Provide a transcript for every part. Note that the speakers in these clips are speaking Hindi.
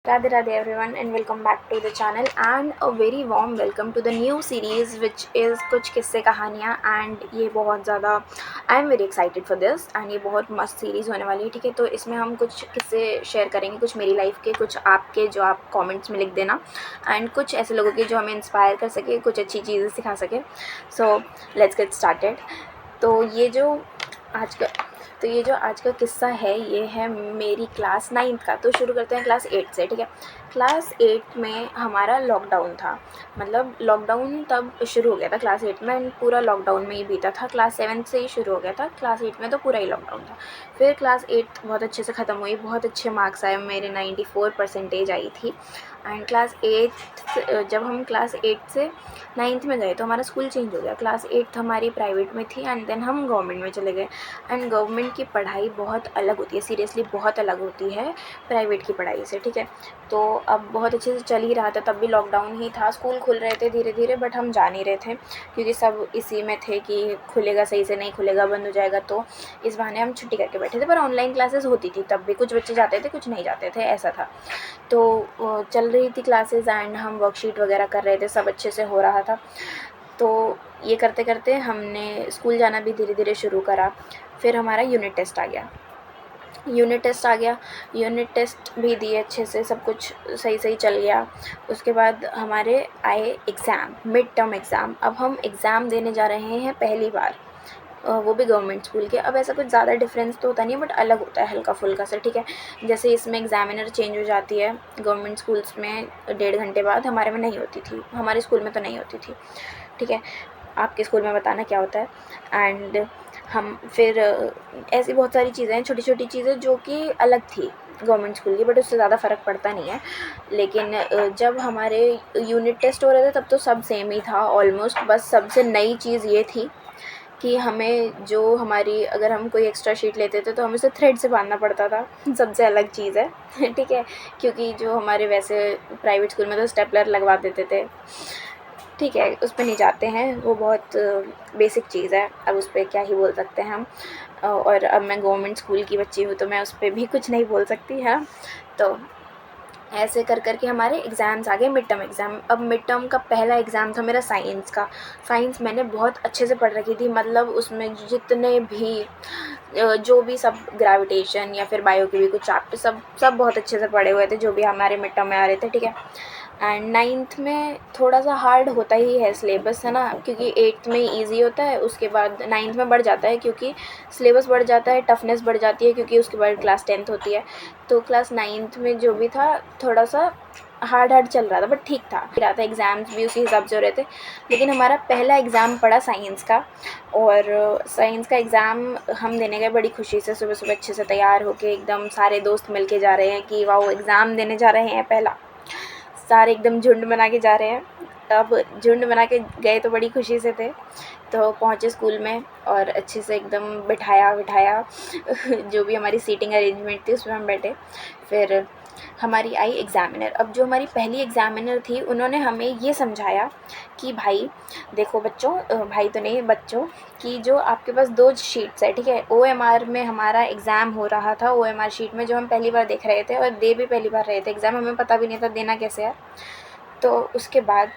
Radhe Radhe everyone and welcome back to the channel and a very warm welcome to the new series which is कुछ किस्से कहानियाँ and ये बहुत ज़्यादा I am very excited for this and ये बहुत मस्त सीरीज़ होने वाली है। ठीक है, तो इसमें हम कुछ किस्से शेयर करेंगे, कुछ मेरी लाइफ के, कुछ आपके जो आप कमेंट्स में लिख देना एंड कुछ ऐसे लोगों के जो हमें इंस्पायर कर सके, कुछ अच्छी चीज़ें सिखा सके। So let's get started. तो ये जो आज का किस्सा है ये है मेरी क्लास 9th का। तो शुरू करते हैं क्लास 8 से। ठीक है, क्लास 8 में हमारा लॉकडाउन था, मतलब लॉकडाउन तब शुरू हो गया था क्लास 8 में एंड पूरा लॉकडाउन में ही बीता था। क्लास 7 से ही शुरू हो गया था, क्लास 8 में तो पूरा ही लॉकडाउन था। फिर क्लास 8 बहुत अच्छे से ख़त्म हुई, बहुत अच्छे मार्क्स आए, मेरे 94% आई थी। एंड क्लास 8 जब हम क्लास 8 से 9th में गए तो हमारा स्कूल चेंज हो गया। क्लास 8 हमारी प्राइवेट में थी एंड देन हम गवर्नमेंट में चले गए। एंड गवर्नमेंट की पढ़ाई बहुत अलग होती है, सीरियसली बहुत अलग होती है प्राइवेट की पढ़ाई से। ठीक है, तो अब बहुत अच्छे से चल ही रहा था, तब भी लॉकडाउन ही था, स्कूल खुल रहे थे धीरे धीरे बट हम जा नहीं रहे थे क्योंकि सब इसी में थे कि खुलेगा सही से, नहीं खुलेगा बंद हो जाएगा। तो इस बहाने हम छुट्टी करके बैठे थे, पर ऑनलाइन क्लासेस होती थी तब भी, कुछ बच्चे जाते थे कुछ नहीं जाते थे, ऐसा था। तो चल रही थी क्लासेस एंड हम वर्कशीट वगैरह कर रहे थे, सब अच्छे से हो रहा था। तो ये करते करते हमने स्कूल जाना भी धीरे धीरे शुरू करा। फिर हमारा यूनिट टेस्ट आ गया, यूनिट टेस्ट भी दिए अच्छे से, सब कुछ सही सही चल गया। उसके बाद हमारे आए एग्ज़ाम, मिड टर्म एग्ज़ाम। अब हम एग्ज़ाम देने जा रहे हैं पहली बार, वो भी गवर्नमेंट स्कूल के। अब ऐसा कुछ ज़्यादा डिफरेंस तो होता नहीं है बट अलग होता है हल्का फुल्का सा। ठीक है, जैसे इसमें एग्ज़ामिनर चेंज हो जाती है गवर्नमेंट स्कूल्स में 1.5 घंटे बाद, हमारे में नहीं होती थी, हमारे स्कूल में तो नहीं होती थी। ठीक है, आपके स्कूल में बताना क्या होता है। एंड हम फिर ऐसी बहुत सारी चीज़ें हैं, छोटी छोटी चीज़ें जो कि अलग थी गवर्नमेंट स्कूल की, बट उससे ज़्यादा फ़र्क पड़ता नहीं है। लेकिन जब हमारे यूनिट टेस्ट हो रहे थे तब तो सब सेम ही था ऑलमोस्ट, बस सबसे नई चीज़ ये थी कि हमें जो हमारी, अगर हम कोई एक्स्ट्रा शीट लेते थे तो हमें उसे थ्रेड से बांधना पड़ता था, सबसे अलग चीज़ है। ठीक है, क्योंकि जो हमारे वैसे प्राइवेट स्कूल में तो स्टेपलर लगवा देते थे। ठीक है, उस पर नहीं जाते हैं, वो बहुत बेसिक चीज़ है, अब उस पर क्या ही बोल सकते हैं हम। और अब मैं गवर्नमेंट स्कूल की बच्ची हूँ तो मैं उस पर भी कुछ नहीं बोल सकती है। तो ऐसे कर कर के हमारे एग्ज़ाम्स आ गए, मिड टर्म एग्ज़ाम। अब मिड टर्म का पहला एग्ज़ाम था मेरा साइंस का। साइंस मैंने बहुत अच्छे से पढ़ रखी थी, मतलब उसमें जितने भी जो भी सब ग्रेविटेशन या फिर बायो के भी कुछ चैप्टर सब बहुत अच्छे से पढ़े हुए थे, जो भी हमारे मिड टर्म में आ रहे थे। ठीक है, एंड 9th में थोड़ा सा हार्ड होता ही है सिलेबस, है ना, क्योंकि 8th में ईजी होता है, उसके बाद 9th में बढ़ जाता है क्योंकि सिलेबस बढ़ जाता है, टफनेस बढ़ जाती है क्योंकि उसके बाद क्लास 10th होती है। तो क्लास 9th में जो भी था थोड़ा सा हार्ड चल रहा था बट ठीक था, एग्ज़ाम्स भी उसी हिसाब से हो रहे थे। लेकिन हमारा पहला एग्ज़ाम पड़ा साइंस का, और साइंस का एग्ज़ाम हम देने गए बड़ी खुशी से, सुबह सुबह अच्छे से तैयार होके, एकदम सारे दोस्त मिल के जा रहे हैं कि वाह एग्ज़ाम देने जा रहे हैं पहला, सारे एकदम झुंड बना के जा रहे हैं। अब झुंड बना के गए तो बड़ी खुशी से थे। तो पहुँचे स्कूल में और अच्छे से एकदम बिठाया जो भी हमारी सीटिंग अरेंजमेंट थी उसमें हम बैठे। फिर हमारी आई एग्ज़ामिनर। अब जो हमारी पहली एग्ज़ामिनर थी उन्होंने हमें ये समझाया कि भाई देखो बच्चों, भाई तो नहीं बच्चों, कि जो आपके पास 2 शीट्स है, ठीक है, OMR में हमारा एग्ज़ाम हो रहा था, OMR शीट में जो हम पहली बार देख रहे थे और दे भी पहली बार रहे थे एग्ज़ाम, हमें पता भी नहीं था देना कैसे है। तो उसके बाद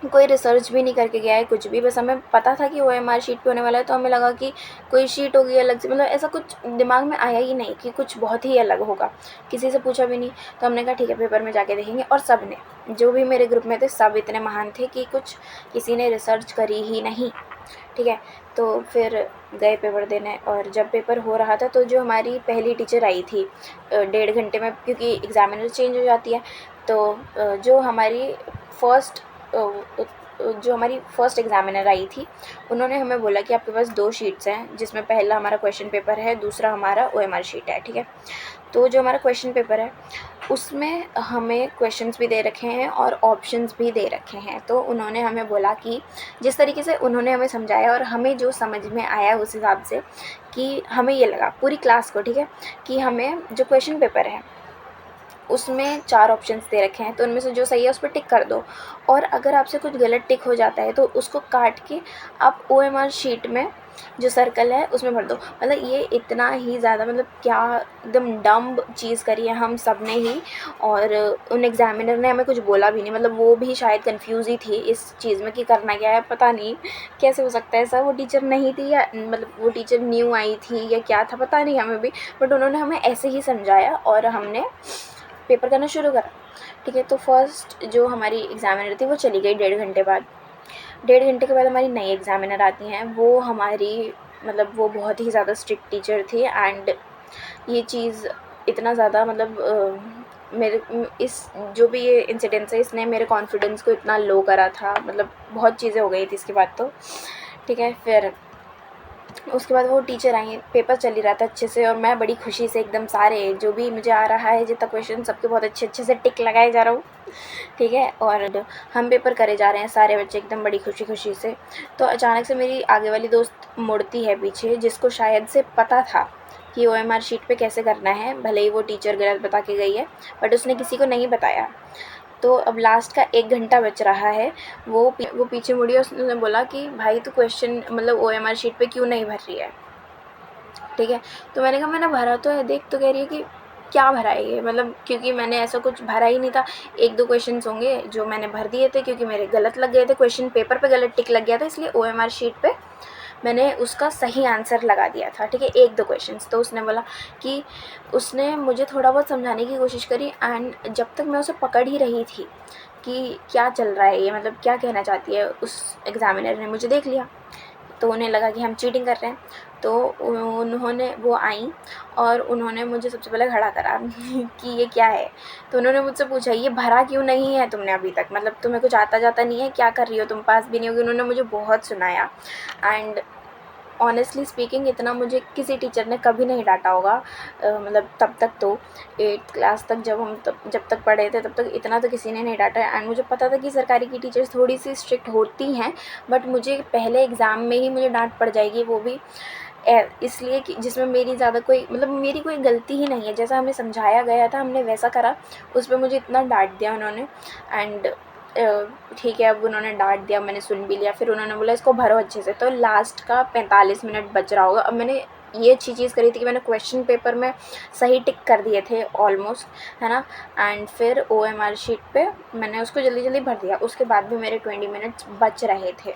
कोई रिसर्च भी नहीं करके गया है कुछ भी, बस हमें पता था कि OMR शीट पे होने वाला है, तो हमें लगा कि कोई शीट होगी अलग से, मतलब ऐसा कुछ दिमाग में आया ही नहीं कि कुछ बहुत ही अलग होगा, किसी से पूछा भी नहीं। तो हमने कहा ठीक है पेपर में जाके देखेंगे, और सब ने, जो भी मेरे ग्रुप में थे सब इतने महान थे कि कुछ किसी ने रिसर्च करी ही नहीं। ठीक है, तो फिर गए पेपर देने, और जब पेपर हो रहा था तो जो हमारी पहली टीचर आई थी 1.5 घंटे में, क्योंकि एग्ज़ामिनर चेंज हो जाती है, तो जो हमारी फ़र्स्ट एग्ज़ामिनर आई थी उन्होंने हमें बोला कि आपके पास 2 शीट्स हैं, जिसमें पहला हमारा क्वेश्चन पेपर है, दूसरा हमारा OMR शीट है। ठीक है, तो जो हमारा क्वेश्चन पेपर है उसमें हमें क्वेश्चंस भी दे रखे हैं और ऑप्शंस भी दे रखे हैं। तो उन्होंने हमें बोला कि जिस तरीके से उन्होंने हमें समझाया और हमें जो समझ में आया उस हिसाब से, कि हमें ये लगा पूरी क्लास को, ठीक है, कि हमें जो क्वेश्चन पेपर है उसमें 4 ऑप्शंस दे रखे हैं, तो उनमें से जो सही है उस पर टिक कर दो, और अगर आपसे कुछ गलत टिक हो जाता है तो उसको काट के आप OMR शीट में जो सर्कल है उसमें भर दो। मतलब ये इतना ही ज़्यादा मतलब क्या एकदम डम्ब चीज़ करी है हम सब ने ही। और उन एग्ज़ामिनर ने हमें कुछ बोला भी नहीं, मतलब वो भी शायद कन्फ्यूज़ ही थी इस चीज़ में कि करना क्या है, पता नहीं कैसे हो सकता है ऐसा। वो टीचर नहीं थी या मतलब वो टीचर न्यू आई थी या क्या था पता नहीं हमें भी, बट उन्होंने हमें ऐसे ही समझाया और हमने पेपर करना शुरू करा। ठीक है, तो फर्स्ट जो हमारी एग्ज़ामिनर थी वो चली गई 1.5 घंटे बाद। 1.5 घंटे के बाद हमारी नई एग्ज़ामिनर आती हैं। वो हमारी मतलब वो बहुत ही ज़्यादा स्ट्रिक्ट टीचर थी। एंड ये चीज़ इतना ज़्यादा मतलब मेरे इस जो भी ये इंसिडेंस है इसने मेरे कॉन्फिडेंस को इतना लो करा था, मतलब बहुत चीज़ें हो गई थी इसके बाद तो। ठीक है, फिर उसके बाद वो टीचर आई, पेपर चल ही रहा था अच्छे से और मैं बड़ी खुशी से एकदम सारे जो भी मुझे आ रहा है जितना क्वेश्चन सबके बहुत अच्छे से टिक लगाए जा रहा हूँ। ठीक है, और हम पेपर करे जा रहे हैं सारे बच्चे एकदम बड़ी खुशी से। तो अचानक से मेरी आगे वाली दोस्त मुड़ती है पीछे, जिसको शायद से पता था कि OMR शीट पे कैसे करना है, भले ही वो टीचर गलत बता के गई है बट उसने किसी को नहीं बताया। तो अब लास्ट का 1 घंटा बच रहा है। वो पीछे मुड़ी और उसने बोला कि भाई तू क्वेश्चन मतलब OMR शीट पे क्यों नहीं भर रही है। ठीक है, तो मैंने कहा मैंने भरा तो है देख। तो कह रही है कि क्या भरा है ये, मतलब क्योंकि मैंने ऐसा कुछ भरा ही नहीं था। 1-2 क्वेश्चंस होंगे जो मैंने भर दिए थे क्योंकि मेरे गलत लग गए थे, क्वेश्चन पेपर पे गलत टिक लग गया था, इसलिए OMR शीट पे मैंने उसका सही आंसर लगा दिया था। ठीक है, 1-2 क्वेश्चंस। तो उसने बोला कि उसने मुझे थोड़ा बहुत समझाने की कोशिश करी एंड जब तक मैं उसे पकड़ ही रही थी कि क्या चल रहा है ये, मतलब क्या कहना चाहती है, उस एग्ज़ामिनर ने मुझे देख लिया। तो उन्हें लगा कि हम चीटिंग कर रहे हैं। तो उन्होंने वो आईं और उन्होंने मुझे सबसे पहले खड़ा करा कि ये क्या है। तो उन्होंने मुझसे पूछा ये भरा क्यों नहीं है तुमने अभी तक, मतलब तुम्हें कुछ आता जाता नहीं है, क्या कर रही हो तुम, पास भी नहीं होगी। उन्होंने मुझे बहुत सुनाया। एंड ऑनेस्टली स्पीकिंग इतना मुझे किसी टीचर ने कभी नहीं डांटा होगा। मतलब तब तक तो 8th क्लास तक जब तक पढ़े थे तब तक इतना तो किसी ने नहीं डांटा। एंड मुझे पता था कि सरकारी की टीचर्स थोड़ी सी स्ट्रिक्ट होती हैं, बट मुझे पहले एग्ज़ाम में ही मुझे डांट पड़ जाएगी, वो भी इसलिए कि जिसमें मेरी ज़्यादा कोई मतलब मेरी कोई गलती ही नहीं है। जैसा हमें समझाया गया था हमने वैसा करा, उस पर मुझे इतना डांट दिया उन्होंने। एंड ठीक है, अब उन्होंने डांट दिया, मैंने सुन भी लिया। फिर उन्होंने बोला इसको भरो अच्छे से। तो लास्ट का 45 मिनट बच रहा होगा। अब मैंने ये अच्छी चीज़ करी थी कि मैंने क्वेश्चन पेपर में सही टिक कर दिए थे ऑलमोस्ट, है ना। एंड फिर OMR शीट पे मैंने उसको जल्दी जल्दी भर दिया। उसके बाद भी मेरे 20 मिनट्स बच रहे थे।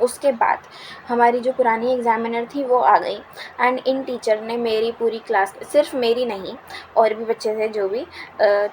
उसके बाद हमारी जो पुरानी एग्ज़ामिनर थी वो आ गई एंड इन टीचर ने मेरी पूरी क्लास, सिर्फ मेरी नहीं और भी बच्चे थे जो भी,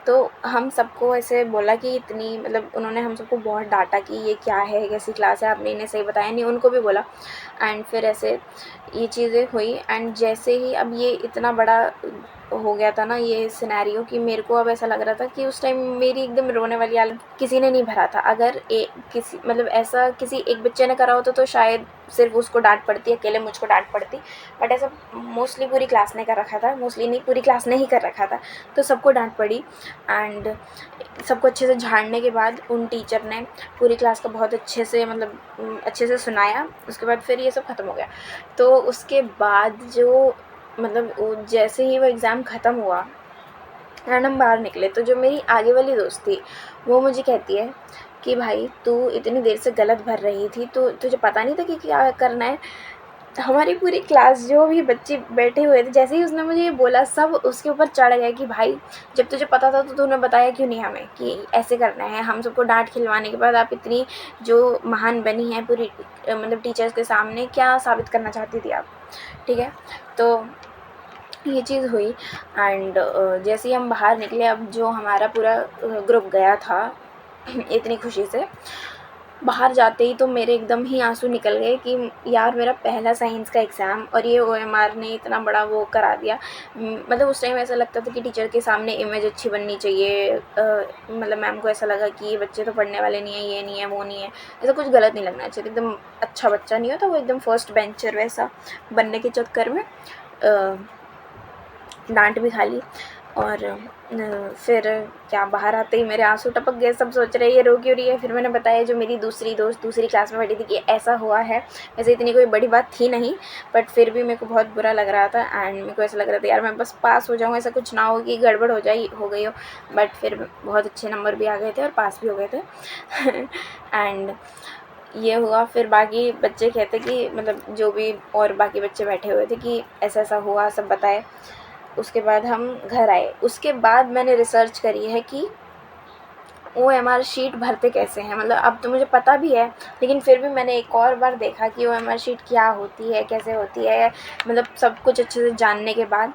तो हम सबको ऐसे बोला कि इतनी मतलब उन्होंने हम सबको बहुत डांटा कि ये क्या है, कैसी क्लास है, आपने इन्हें सही बताया नहीं, उनको भी बोला। एंड फिर ऐसे ये चीज़ें हुई। एंड जैसे ही अब ये इतना बड़ा हो गया था ना ये सिनेरियो कि मेरे को अब ऐसा लग रहा था कि उस टाइम मेरी एकदम रोने वाली हालत, किसी ने नहीं भरा था। अगर किसी मतलब ऐसा किसी एक बच्चे ने करा होता तो शायद सिर्फ उसको डांट पड़ती, अकेले मुझको डांट पड़ती, बट ऐसा मोस्टली पूरी क्लास ने कर रखा था, मोस्टली नहीं पूरी क्लास ने ही कर रखा था, तो सबको डांट पड़ी। एंड सबको अच्छे से झाड़ने के बाद उन टीचर ने पूरी क्लास का बहुत अच्छे से मतलब अच्छे से सुनाया। उसके बाद फिर ये सब ख़त्म हो गया। तो उसके बाद जो मतलब जैसे ही वो एग्ज़ाम ख़त्म हुआ एंड हम बाहर निकले तो जो मेरी आगे वाली दोस्त थी वो मुझे कहती है कि भाई तू इतनी देर से गलत भर रही थी, तो तुझे पता नहीं था कि क्या करना है। हमारी पूरी क्लास जो भी बच्चे बैठे हुए थे, जैसे ही उसने मुझे ये बोला सब उसके ऊपर चढ़ गए कि भाई जब तुझे पता था तो तूने बताया क्यों नहीं हमें कि ऐसे करना है। हम सबको डांट खिलवाने के बाद आप इतनी जो महान बनी है पूरी मतलब टीचर्स के सामने, क्या साबित करना चाहती थी आप। ठीक है, तो ये चीज़ हुई। एंड जैसे ही हम बाहर निकले, अब जो हमारा पूरा ग्रुप गया था इतनी खुशी से, बाहर जाते ही तो मेरे एकदम ही आंसू निकल गए कि यार मेरा पहला साइंस का एग्ज़ाम और ये OMR ने इतना बड़ा वो करा दिया। मतलब उस टाइम ऐसा लगता था कि टीचर के सामने इमेज अच्छी बननी चाहिए। मतलब मैम को ऐसा लगा कि ये बच्चे तो पढ़ने वाले नहीं है, ये नहीं है, वो नहीं है, ऐसा कुछ गलत नहीं लगना चाहिए, एकदम अच्छा बच्चा नहीं होता वो एकदम फर्स्ट बेंचर वैसा बनने के चक्कर में डांट भी खा ली। और फिर क्या बाहर आते ही मेरे आंसू टपक गए। सब सोच रहे ये रो क्यों रही है। फिर मैंने बताया जो मेरी दूसरी दोस्त दूसरी क्लास में बैठी थी कि ऐसा हुआ है। वैसे इतनी कोई बड़ी बात थी नहीं, बट फिर भी मेरे को बहुत बुरा लग रहा था एंड मेरे को ऐसा लग रहा था यार मैं बस पास हो जाऊँ, ऐसा कुछ ना हो कि गड़बड़ हो गई हो। बट फिर बहुत अच्छे नंबर भी आ गए थे और पास भी हो गए थे एंड ये हुआ। फिर बाकी बच्चे कहते कि मतलब जो भी और बाकी बच्चे बैठे हुए थे कि ऐसा-ऐसा हुआ, सब बताए। उसके बाद हम घर आए। उसके बाद मैंने रिसर्च करी है कि ओएमआर शीट भरते कैसे हैं। मतलब अब तो मुझे पता भी है, लेकिन फिर भी मैंने एक और बार देखा कि ओएमआर शीट क्या होती है, कैसे होती है, मतलब सब कुछ अच्छे से जानने के बाद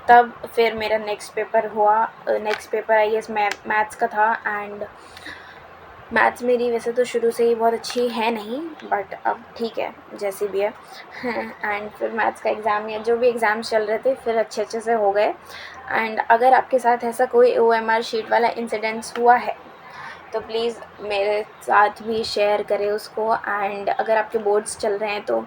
तब फिर मेरा नेक्स्ट पेपर हुआ। नेक्स्ट पेपर आईएएस मैथ्स का था। एंड मैथ्स मेरी वैसे तो शुरू से ही बहुत अच्छी है नहीं, बट अब ठीक है जैसी भी है। एंड फिर मैथ्स का एग्ज़ाम या जो भी एग्ज़ाम्स चल रहे थे फिर अच्छे से हो गए। एंड अगर आपके साथ ऐसा कोई ओएमआर शीट वाला इंसिडेंस हुआ है तो प्लीज़ मेरे साथ भी शेयर करें उसको। एंड अगर आपके बोर्ड्स चल रहे हैं तो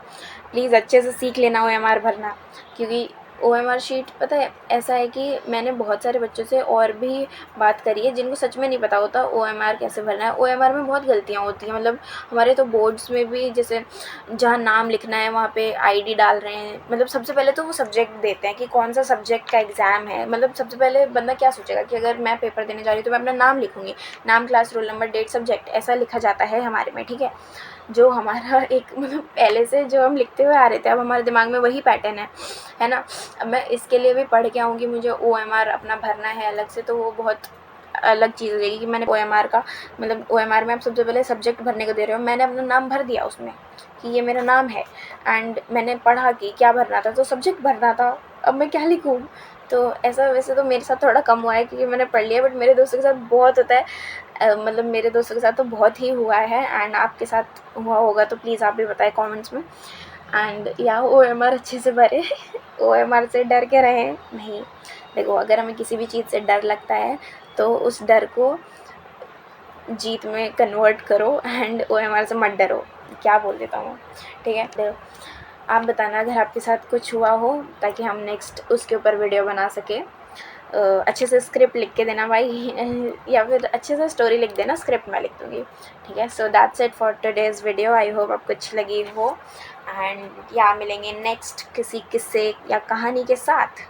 प्लीज़ अच्छे से सीख लेना ओएमआर भरना, क्योंकि ओएमआर शीट पता है ऐसा है कि मैंने बहुत सारे बच्चों से और भी बात करी है जिनको सच में नहीं पता होता ओएमआर कैसे भरना है। ओएमआर में बहुत गलतियाँ होती हैं। मतलब हमारे तो बोर्ड्स में भी जैसे जहाँ नाम लिखना है वहाँ पे आईडी डाल रहे हैं। मतलब सबसे पहले तो वो सब्जेक्ट देते हैं कि कौन सा सब्जेक्ट का एग्ज़ाम है। मतलब सबसे पहले बंदा क्या सोचेगा कि अगर मैं पेपर देने जा रही हूँ तो मैं अपना नाम लिखूँगी, नाम, class, roll number, date, subject, ऐसा लिखा जाता है हमारे में, ठीक है। जो हमारा एक मतलब पहले से जो हम लिखते हुए आ रहे थे, अब हमारे दिमाग में वही पैटर्न है ना। अब मैं इसके लिए भी पढ़ के आऊँगी, मुझे ओएमआर अपना भरना है अलग से, तो वो बहुत अलग चीज़ हो जाएगी कि मैंने ओएमआर का मतलब ओएमआर में आप सबसे पहले सब्जेक्ट भरने को दे रहे हो, मैंने अपना नाम भर दिया उसमें कि ये मेरा नाम है। एंड मैंने पढ़ा कि क्या भरना था, तो सब्जेक्ट भरना था, अब मैं क्या लिखूँ। तो ऐसा वैसे तो मेरे साथ थोड़ा कम हुआ है क्योंकि मैंने पढ़ लिया, बट मेरे दोस्तों के साथ बहुत होता है। मतलब मेरे दोस्तों के साथ तो बहुत ही हुआ है। एंड आपके साथ हुआ होगा तो प्लीज़ आप भी बताएं कमेंट्स में। एंड या ओएमआर अच्छे से भरे। ओएमआर से डर के रहें नहीं। देखो अगर हमें किसी भी चीज़ से डर लगता है तो उस डर को जीत में कन्वर्ट करो। एंड ओएमआर से मत डरो। क्या बोल देता हूँ, ठीक है। देखो आप बताना अगर आपके साथ कुछ हुआ हो ताकि हम नेक्स्ट उसके ऊपर वीडियो बना सके। अच्छे से स्क्रिप्ट लिख के देना भाई। या फिर अच्छे से स्टोरी लिख देना, स्क्रिप्ट मैं लिख दूँगी, ठीक है। So that's it for today's video. I hope आपको अच्छी लगी हो। एंड या मिलेंगे नेक्स्ट किसी किस्से या कहानी के साथ।